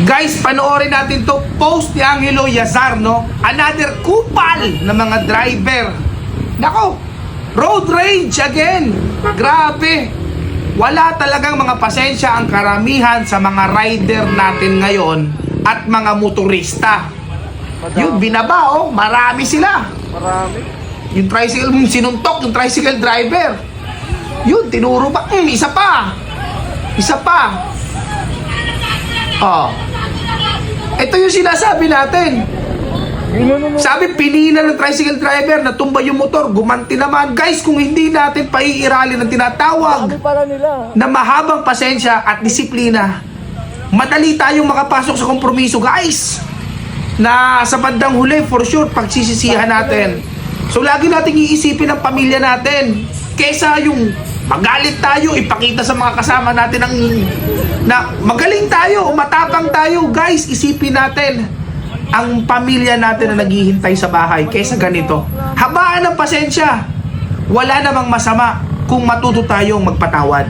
Guys, panoorin natin to post ni Angelo Yazar, no? Another kupal na mga driver. Nako, road rage again. Grabe. Wala talagang mga pasensya ang karamihan sa mga rider natin ngayon at mga motorista. Yung binaba, oh, marami sila. Marami. Yung tricycle, sinuntok yung tricycle driver. Yun, tinuro pa. Isa pa. Isa pa. Oh. Ito yung sinasabi natin. Sabi, pinina ng tricycle driver, natumba yung motor, gumanti naman. Guys, kung hindi natin paiiralin ang tinatawag na mahabang pasensya at disiplina, madali tayong makapasok sa kompromiso, guys. Na sa bandang huli, for sure, pagsisisihan natin. So, lagi nating iisipin ang pamilya natin. Kesa yung magalit tayo, ipakita sa mga kasama natin na magaling tayo, matapang tayo. Guys, isipin natin ang pamilya natin na naghihintay sa bahay kaysa ganito. Habaan ng pasensya. Wala namang masama kung matuto tayong magpatawad.